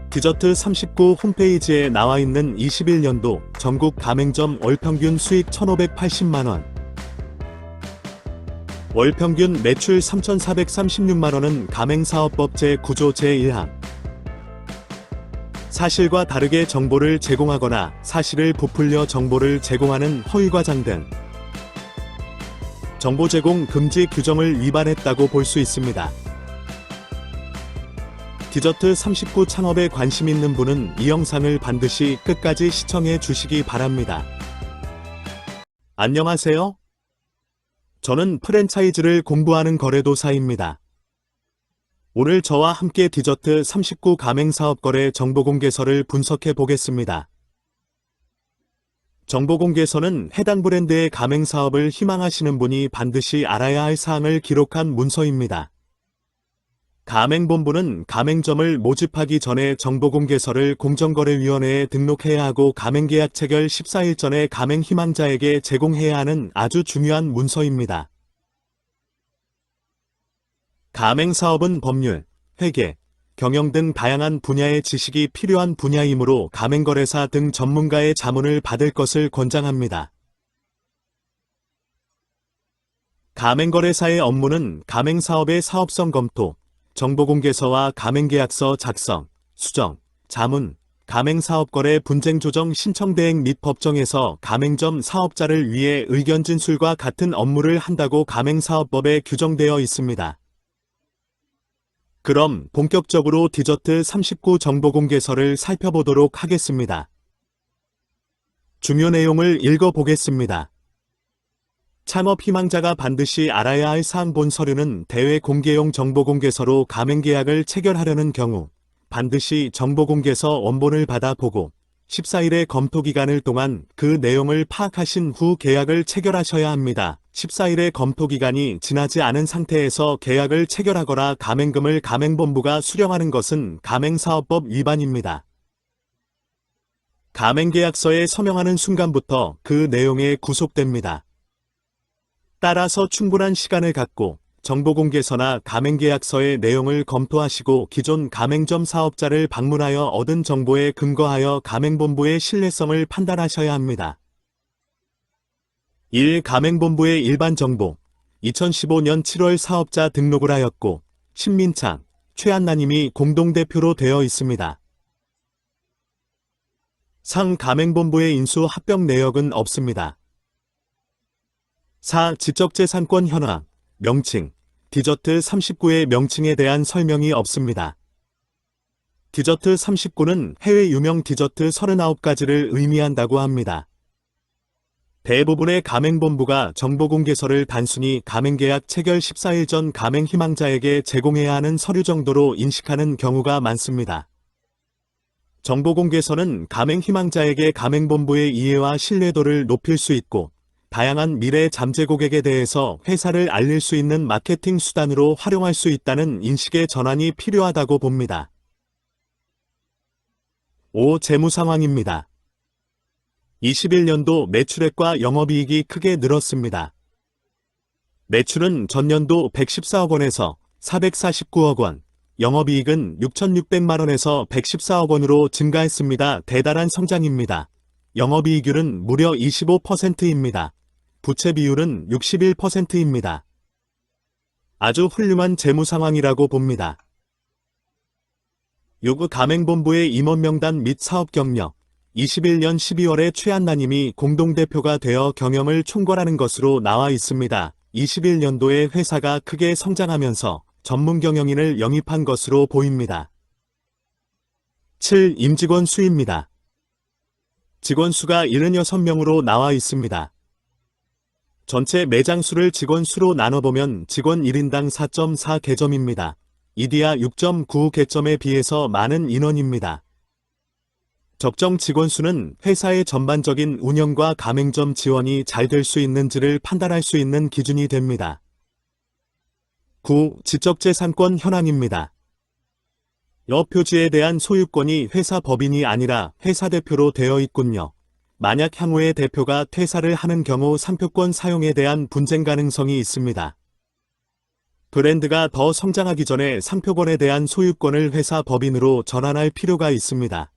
디저트 39 홈페이지에 나와 있는 21년도 전국 가맹점 월평균 수익 1,580만원, 월평균 매출 3,436만원은 가맹사업법 제9조 제1항. 사실과 다르게 정보를 제공하거나 사실을 부풀려 정보를 제공하는 허위과장 등 정보 제공 금지 규정을 위반했다고 볼 수 있습니다. 디저트 39 창업에 관심 있는 분은 이 영상을 반드시 끝까지 시청해 주시기 바랍니다. 안녕하세요. 저는 프랜차이즈를 공부하는 거래도사입니다. 오늘 저와 함께 디저트 39 가맹사업거래 정보공개서를 분석해 보겠습니다. 정보공개서는 해당 브랜드의 가맹사업을 희망하시는 분이 반드시 알아야 할 사항을 기록한 문서입니다. 가맹본부는 가맹점을 모집하기 전에 정보공개서를 공정거래위원회에 등록해야 하고 가맹계약 체결 14일 전에 가맹 희망자에게 제공해야 하는 아주 중요한 문서입니다. 가맹사업은 법률, 회계, 경영 등 다양한 분야의 지식이 필요한 분야이므로 가맹거래사 등 전문가의 자문을 받을 것을 권장합니다. 가맹거래사의 업무는 가맹사업의 사업성 검토, 정보공개서와 가맹계약서 작성, 수정, 자문, 가맹사업거래 분쟁조정 신청 대행 및 법정에서 가맹점 사업자를 위해 의견 진술과 같은 업무를 한다고 가맹사업법에 규정되어 있습니다. 그럼 본격적으로 디저트 39 정보공개서를 살펴보도록 하겠습니다. 중요 내용을 읽어보겠습니다. 창업 희망자가 반드시 알아야 할 사항. 본 서류는 대외 공개용 정보공개서로 가맹계약을 체결하려는 경우 반드시 정보공개서 원본을 받아 보고 14일의 검토기간을 동안 그 내용을 파악하신 후 계약을 체결하셔야 합니다. 14일의 검토기간이 지나지 않은 상태에서 계약을 체결하거나 가맹금을 가맹본부가 수령하는 것은 가맹사업법 위반입니다. 가맹계약서에 서명하는 순간부터 그 내용에 구속됩니다. 따라서 충분한 시간을 갖고 정보공개서나 가맹계약서의 내용을 검토하시고 기존 가맹점 사업자를 방문하여 얻은 정보에 근거하여 가맹본부의 신뢰성을 판단하셔야 합니다. 1. 가맹본부의 일반 정보. 2015년 7월 사업자 등록을 하였고 신민창, 최한나님이 공동대표로 되어 있습니다. 상. 가맹본부의 인수 합병 내역은 없습니다. 4. 지적재산권 현황, 명칭, 디저트 39의 명칭에 대한 설명이 없습니다. 디저트 39는 해외 유명 디저트 39가지를 의미한다고 합니다. 대부분의 가맹본부가 정보공개서를 단순히 가맹계약 체결 14일 전 가맹 희망자에게 제공해야 하는 서류 정도로 인식하는 경우가 많습니다. 정보공개서는 가맹 희망자에게 가맹본부의 이해와 신뢰도를 높일 수 있고 다양한 미래 잠재 고객에 대해서 회사를 알릴 수 있는 마케팅 수단으로 활용할 수 있다는 인식의 전환이 필요하다고 봅니다. 5. 재무 상황입니다. 21년도 매출액과 영업이익이 크게 늘었습니다. 매출은 전년도 114억 원에서 449억 원, 영업이익은 6,600만원에서 114억 원으로 증가했습니다. 대단한 성장입니다. 영업이익률은 무려 25%입니다. 부채 비율은 61%입니다. 아주 훌륭한 재무 상황이라고 봅니다. 6. 가맹본부의 임원명단 및 사업 경력. 21년 12월에 최한나님이 공동대표가 되어 경영을 총괄하는 것으로 나와 있습니다. 21년도에 회사가 크게 성장하면서 전문 경영인을 영입한 것으로 보입니다. 7. 임직원 수입니다. 직원 수가 76명으로 나와 있습니다. 전체 매장 수를 직원 수로 나눠보면 직원 1인당 4.4 개점입니다. 이디야 6.9 개점에 비해서 많은 인원입니다. 적정 직원 수는 회사의 전반적인 운영과 가맹점 지원이 잘 될 수 있는지를 판단할 수 있는 기준이 됩니다. 9. 지적재산권 현황입니다. 여표지에 대한 소유권이 회사 법인이 아니라 회사 대표로 되어 있군요. 만약 향후에 대표가 퇴사를 하는 경우 상표권 사용에 대한 분쟁 가능성이 있습니다. 브랜드가 더 성장하기 전에 상표권에 대한 소유권을 회사 법인으로 전환할 필요가 있습니다.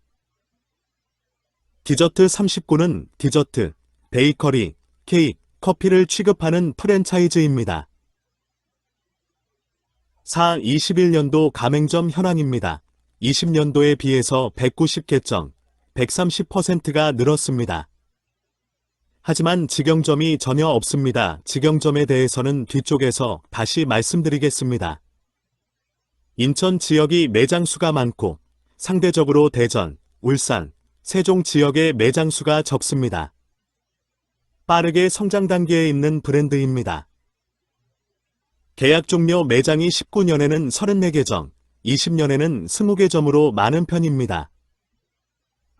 디저트 39는 디저트, 베이커리, 케이크, 커피를 취급하는 프랜차이즈입니다. 21년도 가맹점 현황입니다. 20년도에 비해서 190개점, 130%가 늘었습니다. 하지만 직영점이 전혀 없습니다. 직영점에 대해서는 뒤쪽에서 다시 말씀드리겠습니다. 인천 지역이 매장 수가 많고 상대적으로 대전, 울산, 세종 지역의 매장 수가 적습니다. 빠르게 성장 단계에 있는 브랜드입니다. 계약 종료 매장이 19년에는 34개점, 20년에는 20개점으로 많은 편입니다.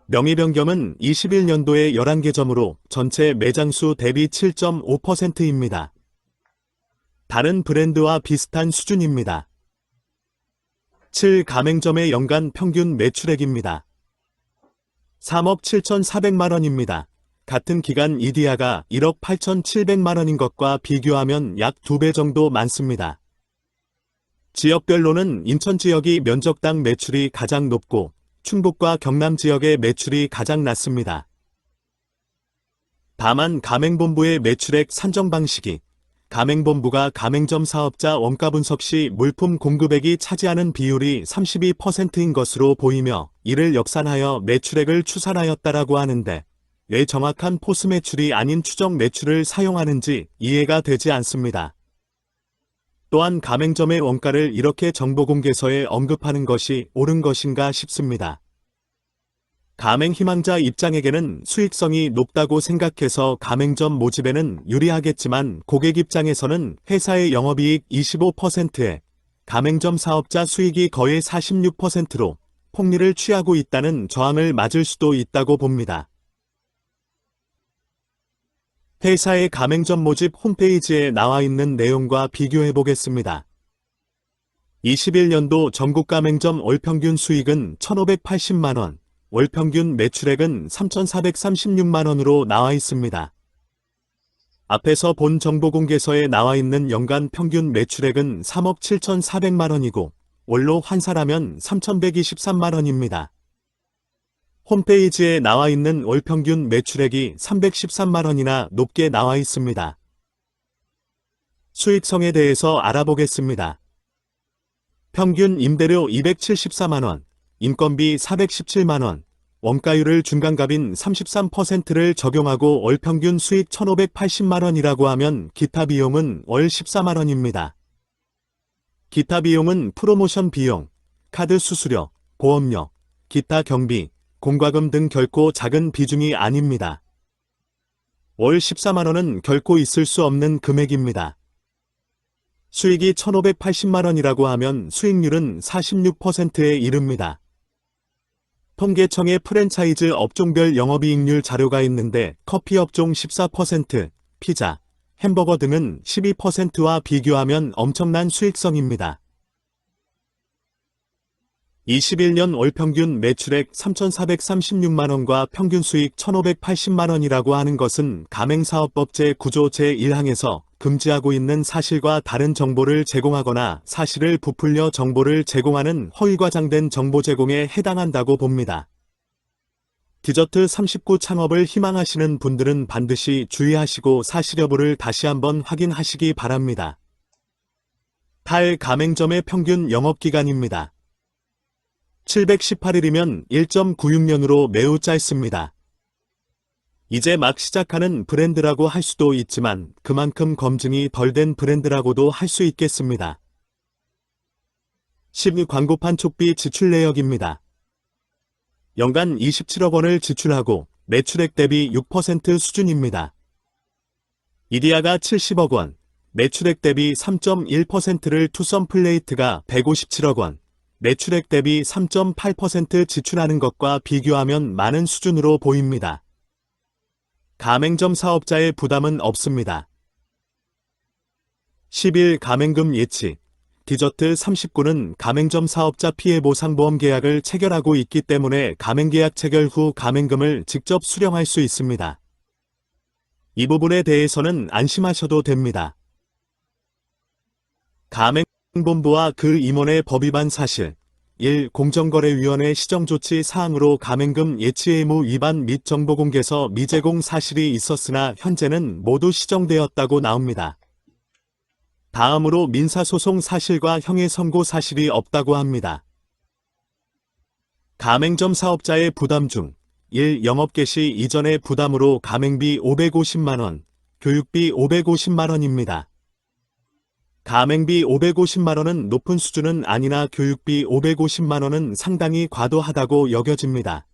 명의변경은 21년도에 11개점으로 전체 매장수 대비 7.5%입니다. 다른 브랜드와 비슷한 수준입니다. 7가맹점의 연간 평균 매출액입니다. 3억 7,400만원입니다. 같은 기간 이디야가 1억 8,700만원인 것과 비교하면 약 2배 정도 많습니다. 지역별로는 인천 지역이 면적당 매출이 가장 높고 충북과 경남 지역의 매출이 가장 낮습니다. 다만 가맹본부의 매출액 산정 방식이 가맹본부가 가맹점 사업자 원가 분석 시 물품 공급액이 차지하는 비율이 32%인 것으로 보이며 이를 역산하여 매출액을 추산하였다라고 하는데 왜 정확한 포스 매출이 아닌 추정 매출을 사용하는지 이해가 되지 않습니다. 또한 가맹점의 원가를 이렇게 정보공개서에 언급하는 것이 옳은 것인가 싶습니다. 가맹 희망자 입장에게는 수익성이 높다고 생각해서 가맹점 모집에는 유리하겠지만 고객 입장에서는 회사의 영업이익 25%에 가맹점 사업자 수익이 거의 46%로 폭리를 취하고 있다는 저항을 맞을 수도 있다고 봅니다. 회사의 가맹점 모집 홈페이지에 나와 있는 내용과 비교해 보겠습니다. 21년도 전국 가맹점 월평균 수익은 1,580만원, 월평균 매출액은 3,436만원으로 나와 있습니다. 앞에서 본 정보공개서에 나와 있는 연간 평균 매출액은 3억 7,400만원이고 월로 환산하면 3,123만원입니다. 홈페이지에 나와 있는 월평균 매출액이 313만원이나 높게 나와 있습니다. 수익성에 대해서 알아보겠습니다. 평균 임대료 274만원, 인건비 417만원, 원가율을 중간값인 33%를 적용하고 월평균 수익 1,580만원이라고 하면 기타 비용은 월 14만원입니다. 기타 비용은 프로모션 비용, 카드 수수료, 보험료, 기타 경비, 공과금 등 결코 작은 비중이 아닙니다. 월 14만원은 결코 있을 수 없는 금액입니다. 수익이 1,580만원이라고 하면 수익률은 46%에 이릅니다. 통계청의 프랜차이즈 업종별 영업이익률 자료가 있는데 커피 업종 14%, 피자, 햄버거 등은 12%와 비교하면 엄청난 수익성입니다. 21년 월평균 매출액 3,436만원과 평균 수익 1,580만원이라고 하는 것은 가맹사업법 제9조 제1항에서 금지하고 있는 사실과 다른 정보를 제공하거나 사실을 부풀려 정보를 제공하는 허위과장된 정보 제공에 해당한다고 봅니다. 디저트 39 창업을 희망하시는 분들은 반드시 주의하시고 사실 여부를 다시 한번 확인하시기 바랍니다. 탈 가맹점의 평균 영업기간입니다. 718일이면 1.96년으로 매우 짧습니다. 이제 막 시작하는 브랜드라고 할 수도 있지만 그만큼 검증이 덜 된 브랜드라고도 할 수 있겠습니다. 10. 광고판 촉비 지출 내역입니다. 연간 27억 원을 지출하고 매출액 대비 6% 수준입니다. 이디야가 70억 원, 매출액 대비 3.1%를 투썸 플레이트가 157억 원, 매출액 대비 3.8% 지출하는 것과 비교하면 많은 수준으로 보입니다. 가맹점 사업자의 부담은 없습니다. 10일 가맹금 예치. 디저트 39는 가맹점 사업자 피해보상보험 계약을 체결하고 있기 때문에 가맹계약 체결 후 가맹금을 직접 수령할 수 있습니다. 이 부분에 대해서는 안심하셔도 됩니다. 가맹본부와 그 임원의 법위반 사실 1. 공정거래위원회 시정조치 사항으로 가맹금 예치의무 위반 및 정보공개서 미제공 사실이 있었으나 현재는 모두 시정되었다고 나옵니다. 다음으로 민사소송 사실과 형의 선고 사실이 없다고 합니다. 가맹점 사업자의 부담 중 1. 영업 개시 이전의 부담으로 가맹비 550만원, 교육비 550만원입니다. 가맹비 550만원은 높은 수준은 아니나 교육비 550만원은 상당히 과도하다고 여겨집니다.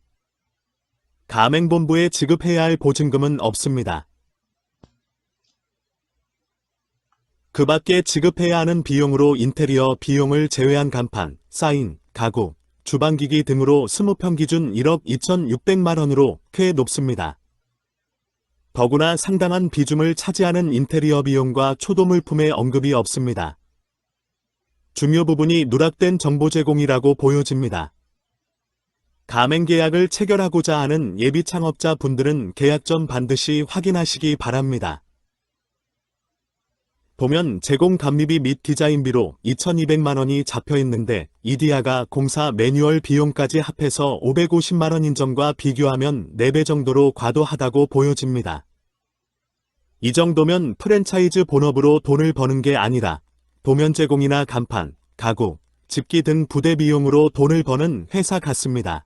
가맹본부에 지급해야 할 보증금은 없습니다. 그 밖에 지급해야 하는 비용으로 인테리어 비용을 제외한 간판, 사인, 가구, 주방기기 등으로 20평 기준 1억 2,600만원으로 꽤 높습니다. 더구나 상당한 비중을 차지하는 인테리어 비용과 초도물품의 언급이 없습니다. 중요 부분이 누락된 정보 제공이라고 보여집니다. 가맹계약을 체결하고자 하는 예비 창업자 분들은 계약 전 반드시 확인하시기 바랍니다. 보면 제공 감리비 및 디자인비로 2,200만원이 잡혀있는데 이디아가 공사 매뉴얼 비용까지 합해서 550만원인 점과 비교하면 4배 정도로 과도하다고 보여집니다. 이 정도면 프랜차이즈 본업으로 돈을 버는 게 아니라 도면 제공이나 간판, 가구, 집기 등 부대 비용으로 돈을 버는 회사 같습니다.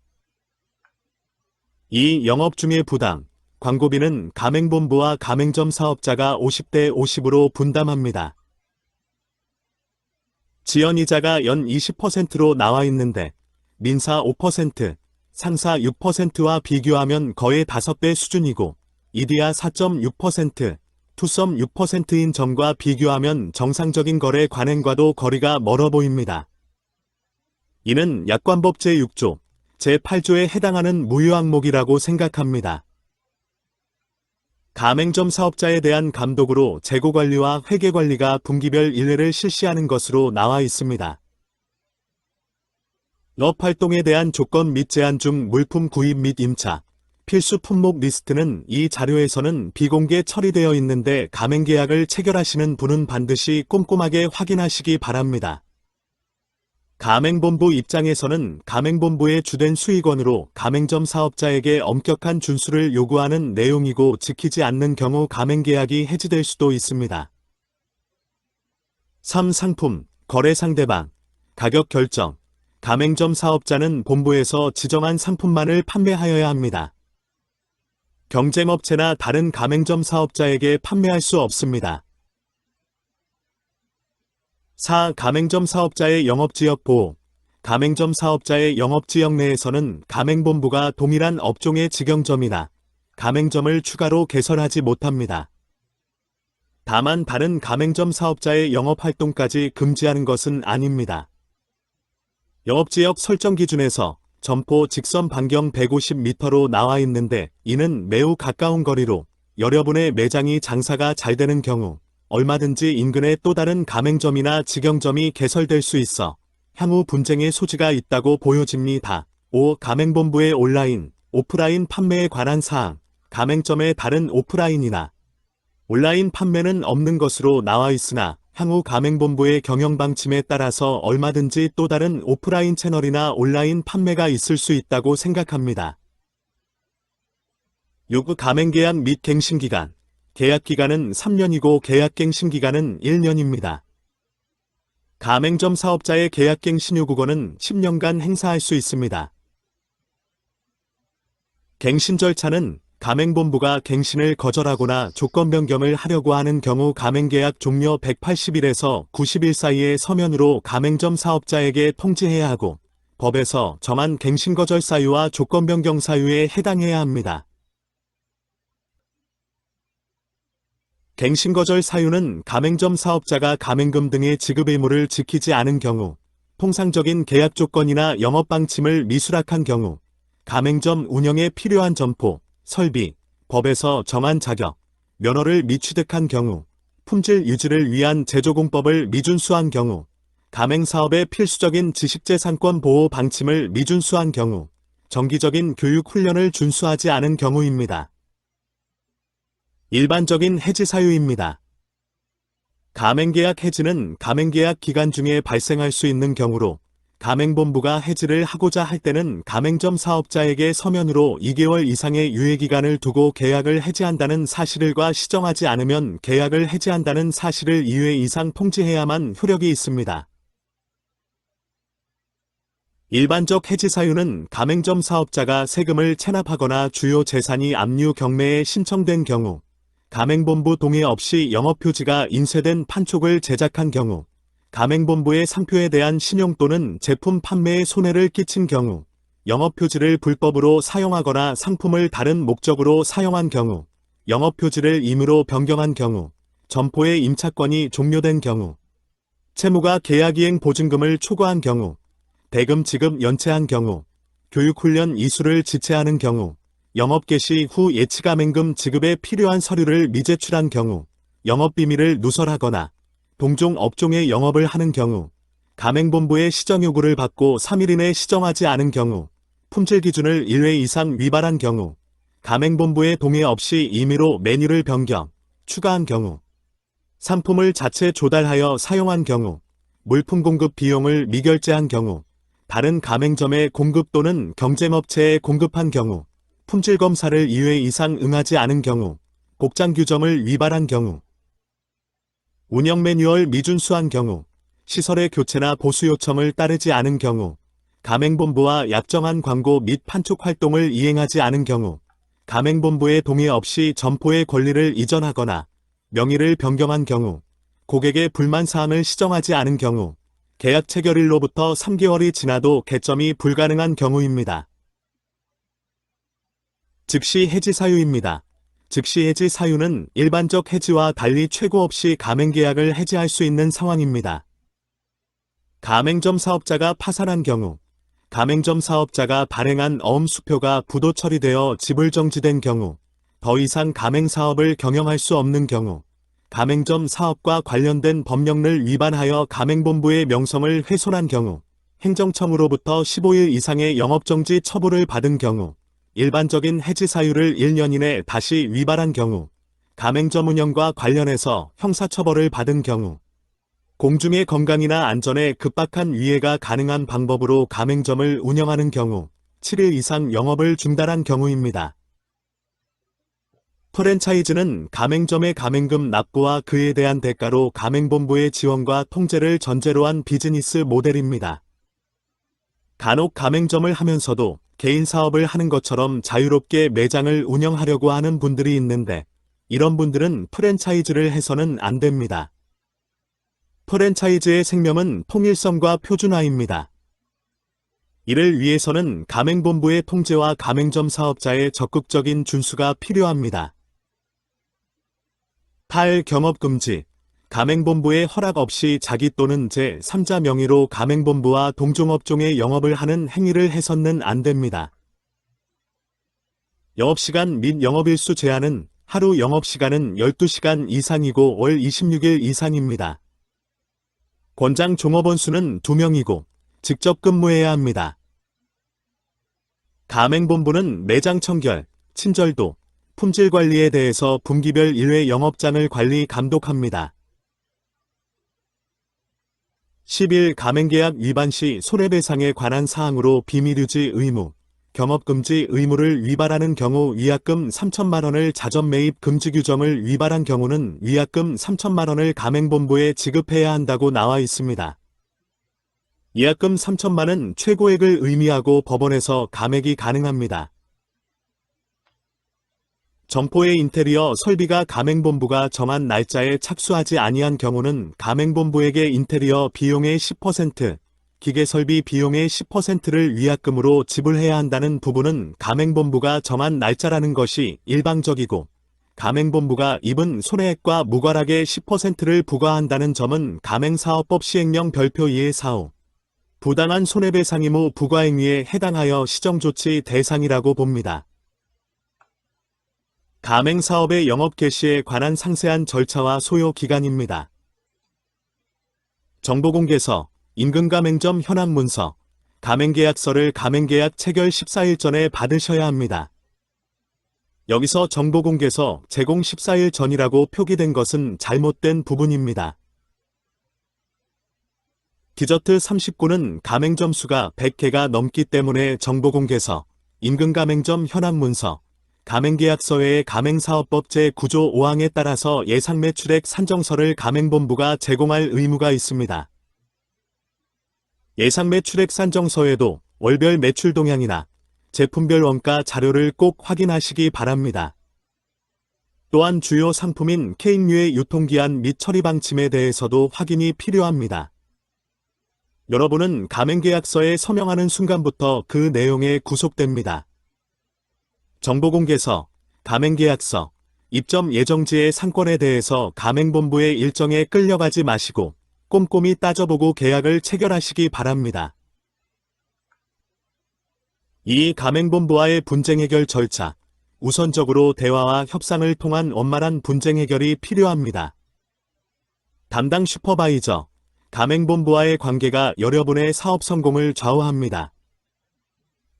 이 영업 중의 부담, 광고비는 가맹본부와 가맹점 사업자가 50대 50으로 분담합니다. 지연이자가 연 20%로 나와 있는데 민사 5%, 상사 6%와 비교하면 거의 5배 수준이고 이디아 4.6%, 투썸 6%인 점과 비교하면 정상적인 거래 관행과도 거리가 멀어 보입니다. 이는 약관법 제6조, 제8조에 해당하는 무효 항목이라고 생각합니다. 가맹점 사업자에 대한 감독으로 재고관리와 회계관리가 분기별 일회를 실시하는 것으로 나와 있습니다. 영업활동에 대한 조건 및 제한 중 물품 구입 및 임차, 필수 품목 리스트는 이 자료에서는 비공개 처리되어 있는데 가맹계약을 체결하시는 분은 반드시 꼼꼼하게 확인하시기 바랍니다. 가맹본부 입장에서는 가맹본부의 주된 수익원으로 가맹점 사업자에게 엄격한 준수를 요구하는 내용이고 지키지 않는 경우 가맹계약이 해지될 수도 있습니다. 3. 상품, 거래 상대방, 가격 결정. 가맹점 사업자는 본부에서 지정한 상품만을 판매하여야 합니다. 경쟁업체나 다른 가맹점 사업자에게 판매할 수 없습니다. 4. 가맹점 사업자의 영업지역 보호. 가맹점 사업자의 영업지역 내에서는 가맹본부가 동일한 업종의 직영점이나 가맹점을 추가로 개설하지 못합니다. 다만 다른 가맹점 사업자의 영업활동까지 금지하는 것은 아닙니다. 영업지역 설정 기준에서 점포 직선 반경 150m로 나와 있는데 이는 매우 가까운 거리로 여러분의 매장이 장사가 잘 되는 경우 얼마든지 인근에 또 다른 가맹점이나 직영점이 개설될 수 있어 향후 분쟁의 소지가 있다고 보여집니다. 5. 가맹본부의 온라인, 오프라인 판매에 관한 사항. 가맹점의 다른 오프라인이나 온라인 판매는 없는 것으로 나와 있으나 향후 가맹본부의 경영 방침에 따라서 얼마든지 또 다른 오프라인 채널이나 온라인 판매가 있을 수 있다고 생각합니다. 6. 가맹계약 및 갱신기간. 계약기간은 3년이고 계약갱신기간은 1년입니다. 가맹점 사업자의 계약갱신 요구권은 10년간 행사할 수 있습니다. 갱신 절차는 가맹본부가 갱신을 거절하거나 조건 변경을 하려고 하는 경우 가맹계약 종료 180일에서 90일 사이에 서면으로 가맹점 사업자에게 통지해야 하고 법에서 정한 갱신 거절 사유와 조건 변경 사유에 해당해야 합니다. 갱신 거절 사유는 가맹점 사업자가 가맹금 등의 지급 의무를 지키지 않은 경우, 통상적인 계약 조건이나 영업 방침을 미수락한 경우, 가맹점 운영에 필요한 점포, 설비, 법에서 정한 자격, 면허를 미취득한 경우, 품질 유지를 위한 제조공법을 미준수한 경우, 가맹사업의 필수적인 지식재산권 보호 방침을 미준수한 경우, 정기적인 교육 훈련을 준수하지 않은 경우입니다. 일반적인 해지 사유입니다. 가맹계약 해지는 가맹계약 기간 중에 발생할 수 있는 경우로 가맹본부가 해지를 하고자 할 때는 가맹점 사업자에게 서면으로 2개월 이상의 유예기간을 두고 계약을 해지한다는 사실을과 시정하지 않으면 계약을 해지한다는 사실을 2회 이상 통지해야만 효력이 있습니다. 일반적 해지 사유는 가맹점 사업자가 세금을 체납하거나 주요 재산이 압류 경매에 신청된 경우, 가맹본부 동의 없이 영업표지가 인쇄된 판촉을 제작한 경우, 가맹본부의 상표에 대한 신용 또는 제품 판매에 손해를 끼친 경우, 영업표지를 불법으로 사용하거나 상품을 다른 목적으로 사용한 경우, 영업표지를 임의로 변경한 경우, 점포의 임차권이 종료된 경우, 채무가 계약이행 보증금을 초과한 경우, 대금 지급 연체한 경우, 교육훈련 이수를 지체하는 경우, 영업 개시 후 예치가맹금 지급에 필요한 서류를 미제출한 경우, 영업비밀을 누설하거나 동종 업종의 영업을 하는 경우, 가맹본부의 시정요구를 받고 3일 이내 시정하지 않은 경우, 품질 기준을 1회 이상 위반한 경우, 가맹본부의 동의 없이 임의로 메뉴를 변경, 추가한 경우, 상품을 자체 조달하여 사용한 경우, 물품 공급 비용을 미결제한 경우, 다른 가맹점에 공급 또는 경쟁업체에 공급한 경우, 품질 검사를 2회 이상 응하지 않은 경우, 복장 규정을 위반한 경우, 운영 매뉴얼 미준수한 경우, 시설의 교체나 보수 요청을 따르지 않은 경우, 가맹본부와 약정한 광고 및 판촉 활동을 이행하지 않은 경우, 가맹본부의 동의 없이 점포의 권리를 이전하거나 명의를 변경한 경우, 고객의 불만사항을 시정하지 않은 경우, 계약 체결일로부터 3개월이 지나도 개점이 불가능한 경우입니다. 즉시 해지 사유입니다. 즉시 해지 사유는 일반적 해지와 달리 최고 없이 가맹계약을 해지할 수 있는 상황입니다. 가맹점 사업자가 파산한 경우, 가맹점 사업자가 발행한 어음수표가 부도 처리되어 지불 정지된 경우, 더 이상 가맹사업을 경영할 수 없는 경우, 가맹점 사업과 관련된 법령을 위반하여 가맹본부의 명성을 훼손한 경우, 행정청으로부터 15일 이상의 영업정지 처분을 받은 경우, 일반적인 해지 사유를 1년 이내 다시 위반한 경우, 가맹점 운영과 관련해서 형사처벌을 받은 경우, 공중의 건강이나 안전에 급박한 위해가 가능한 방법으로 가맹점을 운영하는 경우, 7일 이상 영업을 중단한 경우입니다. 프랜차이즈는 가맹점의 가맹금 납부와 그에 대한 대가로 가맹본부의 지원과 통제를 전제로 한 비즈니스 모델입니다. 간혹 가맹점을 하면서도 개인 사업을 하는 것처럼 자유롭게 매장을 운영하려고 하는 분들이 있는데, 이런 분들은 프랜차이즈를 해서는 안 됩니다. 프랜차이즈의 생명은 통일성과 표준화입니다. 이를 위해서는 가맹본부의 통제와 가맹점 사업자의 적극적인 준수가 필요합니다. 8. 경업금지. 가맹본부의 허락 없이 자기 또는 제3자 명의로 가맹본부와 동종업종의 영업을 하는 행위를 해서는 안 됩니다. 영업시간 및 영업일수 제한은 하루 영업시간은 12시간 이상이고 월 26일 이상입니다. 권장 종업원 수는 2명이고 직접 근무해야 합니다. 가맹본부는 매장 청결, 친절도, 품질 관리에 대해서 분기별 1회 영업장을 관리 감독합니다. 10일 가맹계약 위반 시 손해배상에 관한 사항으로 비밀유지 의무, 경업금지 의무를 위반하는 경우 위약금 3천만 원을 자점 매입 금지 규정을 위반한 경우는 위약금 3천만 원을 가맹본부에 지급해야 한다고 나와 있습니다. 위약금 3천만 원 최고액을 의미하고 법원에서 감액이 가능합니다. 점포의 인테리어 설비가 가맹본부가 정한 날짜에 착수하지 아니한 경우는 가맹본부에게 인테리어 비용의 10%, 기계설비 비용의 10%를 위약금으로 지불해야 한다는 부분은 가맹본부가 정한 날짜라는 것이 일방적이고, 가맹본부가 입은 손해액과 무관하게 10%를 부과한다는 점은 가맹사업법 시행령 별표 2의 4호 부당한 손해배상 의무 부과행위에 해당하여 시정조치 대상이라고 봅니다. 가맹사업의 영업 개시에 관한 상세한 절차와 소요 기간입니다. 정보공개서, 임금가맹점 현황문서, 가맹계약서를 가맹계약 체결 14일 전에 받으셔야 합니다. 여기서 정보공개서 제공 14일 전이라고 표기된 것은 잘못된 부분입니다. 디저트 39는 가맹점 수가 100개가 넘기 때문에 정보공개서, 인근 가맹점 현황 문서, 가맹계약서 외에 가맹사업법 제9조 5항에 따라서 예상매출액 산정서를 가맹본부가 제공할 의무가 있습니다. 예상매출액 산정서에도 월별 매출 동향이나 제품별 원가 자료를 꼭 확인하시기 바랍니다. 또한 주요 상품인 케이크류의 유통기한 및 처리 방침에 대해서도 확인이 필요합니다. 여러분은 가맹계약서에 서명하는 순간부터 그 내용에 구속됩니다. 정보공개서, 가맹계약서, 입점 예정지의 상권에 대해서 가맹본부의 일정에 끌려가지 마시고 꼼꼼히 따져보고 계약을 체결하시기 바랍니다. 2. 가맹본부와의 분쟁 해결 절차. 우선적으로 대화와 협상을 통한 원만한 분쟁 해결이 필요합니다. 담당 슈퍼바이저, 가맹본부와의 관계가 여러분의 사업 성공을 좌우합니다.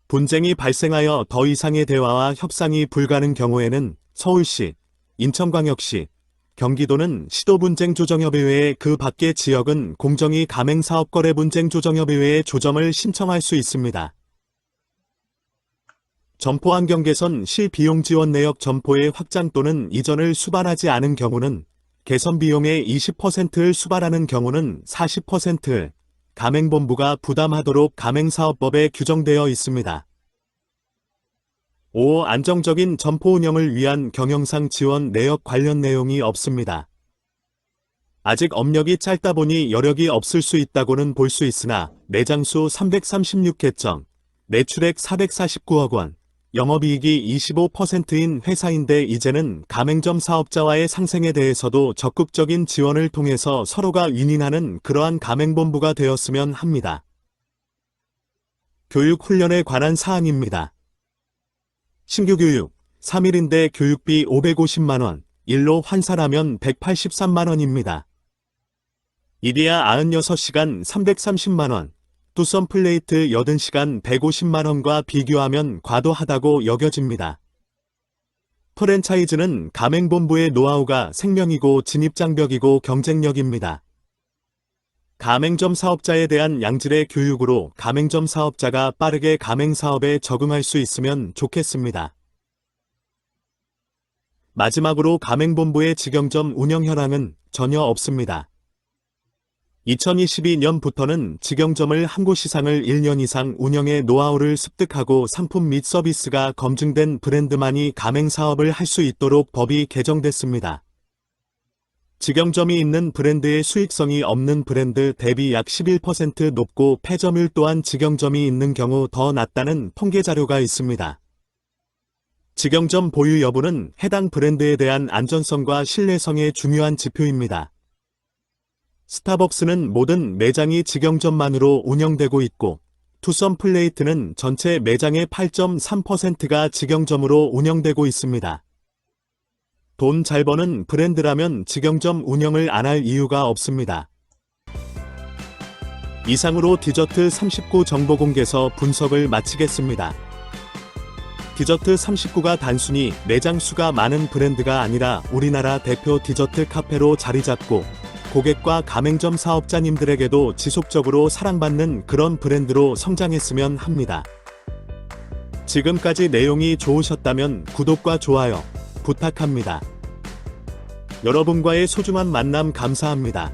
분쟁이 발생하여 더 이상의 대화와 협상이 불가능 경우에는 서울시, 인천광역시, 경기도는 시도분쟁조정협의 외에 그 밖의 지역은 공정위 가맹사업거래분쟁조정협의 외에 조정을 신청할 수 있습니다. 점포 환경 개선 시 비용 지원 내역 점포의 확장 또는 이전을 수반하지 않은 경우는 개선 비용의 20%를 수반하는 경우는 40%를 가맹본부가 부담하도록 가맹사업법에 규정되어 있습니다. 5. 안정적인 점포 운영을 위한 경영상 지원 내역 관련 내용이 없습니다. 아직 업력이 짧다 보니 여력이 없을 수 있다고는 볼 수 있으나 매장수 336개점, 매출액 449억 원, 영업이익이 25%인 회사인데 이제는 가맹점 사업자와의 상생에 대해서도 적극적인 지원을 통해서 서로가 윈윈하는 그러한 가맹본부가 되었으면 합니다. 교육 훈련에 관한 사항입니다. 신규 교육, 3일인데 교육비 550만원, 일로 환산하면 183만원입니다. 일이야 96시간 330만원, 투썸 플레이트 80시간 150만원과 비교하면 과도하다고 여겨집니다. 프랜차이즈는 가맹본부의 노하우가 생명이고 진입장벽이고 경쟁력입니다. 가맹점 사업자에 대한 양질의 교육으로 가맹점 사업자가 빠르게 가맹사업에 적응할 수 있으면 좋겠습니다. 마지막으로 가맹본부의 직영점 운영 현황은 전혀 없습니다. 2022년부터는 직영점을 한 곳 이상을 1년 이상 운영의 노하우를 습득하고 상품 및 서비스가 검증된 브랜드만이 가맹사업을 할 수 있도록 법이 개정됐습니다. 직영점이 있는 브랜드의 수익성이 없는 브랜드 대비 약 11% 높고 폐점율 또한 직영점이 있는 경우 더 낮다는 통계자료가 있습니다. 직영점 보유 여부는 해당 브랜드에 대한 안전성과 신뢰성의 중요한 지표입니다. 스타벅스는 모든 매장이 직영점만으로 운영되고 있고 투썸 플레이트는 전체 매장의 8.3%가 직영점으로 운영되고 있습니다. 돈 잘 버는 브랜드라면 직영점 운영을 안 할 이유가 없습니다. 이상으로 디저트 39 정보공개서 분석을 마치겠습니다. 디저트 39가 단순히 매장 수가 많은 브랜드가 아니라 우리나라 대표 디저트 카페로 자리잡고 고객과 가맹점 사업자님들에게도 지속적으로 사랑받는 그런 브랜드로 성장했으면 합니다. 지금까지 내용이 좋으셨다면 구독과 좋아요 부탁합니다. 여러분과의 소중한 만남 감사합니다.